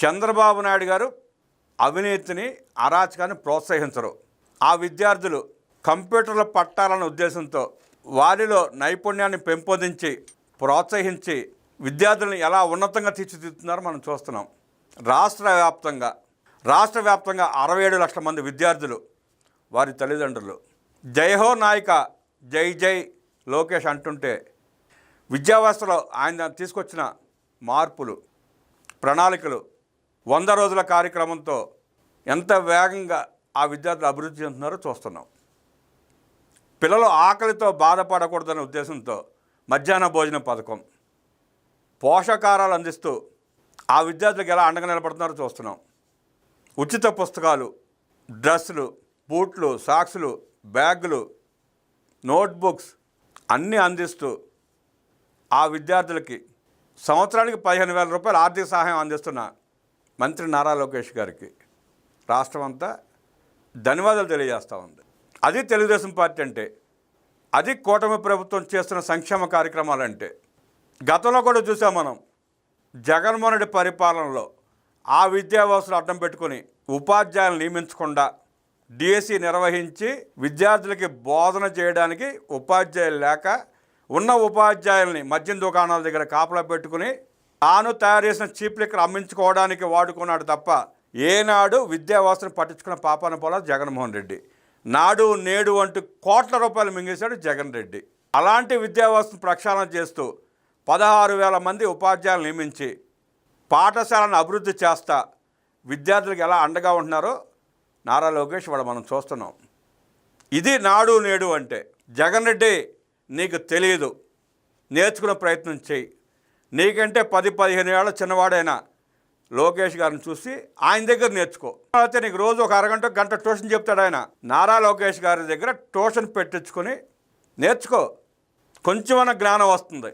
చంద్రబాబు నాయుడు గారు అవినీతిని అరాచకాన్ని ప్రోత్సహించరు. ఆ విద్యార్థులు కంప్యూటర్ల పట్టాలన్న ఉద్దేశంతో వారిలో నైపుణ్యాన్ని పెంపొందించి ప్రోత్సహించి విద్యార్థులను ఎలా ఉన్నతంగా తీర్చిదిద్దుతున్నారో మనం చూస్తున్నాం. రాష్ట్ర వ్యాప్తంగా 67 లక్షల మంది విద్యార్థులు, వారి తల్లిదండ్రులు జైహో నాయక జై జై లోకేష్ అంటుంటే విద్యా వ్యవస్థలో ఆయన తీసుకొచ్చిన మార్పులు, ప్రణాళికలు, 100 రోజుల కార్యక్రమంతో ఎంత వేగంగా ఆ విద్యార్థులు అభివృద్ధి చెందుతున్నారో చూస్తున్నాం. పిల్లలు ఆకలితో బాధపడకూడదనే ఉద్దేశంతో మధ్యాహ్న భోజన పథకం, పోషకాహారాలు అందిస్తూ ఆ విద్యార్థులకు ఎలా అండగా నిలబడుతున్నారో చూస్తున్నాం. ఉచిత పుస్తకాలు, డ్రెస్సులు, బూట్లు, సాక్సులు, బ్యాగులు, నోట్బుక్స్ అన్నీ అందిస్తూ ఆ విద్యార్థులకి సంవత్సరానికి 15,000 రూపాయలు ఆర్థిక సహాయం అందిస్తున్న మంత్రి నారా లోకేష్ గారికి రాష్ట్రం అంతా ధన్యవాదాలు తెలియజేస్తూ ఉంది. అది తెలుగుదేశం పార్టీ అంటే, అది కూటమి ప్రభుత్వం చేస్తున్న సంక్షేమ కార్యక్రమాలంటే. గతంలో కూడా చూసాం మనం, జగన్మోహన్ రెడ్డి పరిపాలనలో ఆ విద్యా వ్యవస్థను అడ్డం పెట్టుకుని ఉపాధ్యాయులను నియమించకుండా డిఎస్సి నిర్వహించి విద్యార్థులకి బోధన చేయడానికి ఉపాధ్యాయులు లేక ఉన్న ఉపాధ్యాయుల్ని మద్యం దుకాణాల దగ్గర కాపలా పెట్టుకుని తాను తయారు చేసిన చీప్ లిక్కర్ అమ్మించుకోవడానికి వాడుకున్నాడు తప్ప ఏనాడు విద్యా వ్యవస్థను పట్టించుకున్న పాపాన పోలా జగన్మోహన్ రెడ్డి. నాడు నేడు అంటూ కోట్ల రూపాయలు మింగేశాడు జగన్ రెడ్డి. అలాంటి విద్యా వ్యవస్థను ప్రక్షాళన చేస్తూ 16,000 మంది ఉపాధ్యాయులు నియమించి పాఠశాలను అభివృద్ధి చేస్తా విద్యార్థులకు ఎలా అండగా ఉంటున్నారో నారా లోకేష్ వాడు మనం చూస్తున్నాం. ఇది నాడు నేడు అంటే. జగన్ రెడ్డి నీకు తెలియదు, నేర్చుకునే ప్రయత్నం చేయి. నీకంటే 10-15 ఏళ్ళ చిన్నవాడైనా లోకేష్ గారిని చూసి ఆయన దగ్గర నేర్చుకో. అయితే నీకు రోజు ఒక అరగంట గంట ట్యూషన్ చెప్తాడు ఆయన. నారా లోకేష్ గారి దగ్గర ట్యూషన్ పెట్టించుకొని నేర్చుకో, కొంచెమన్నా జ్ఞానం వస్తుంది.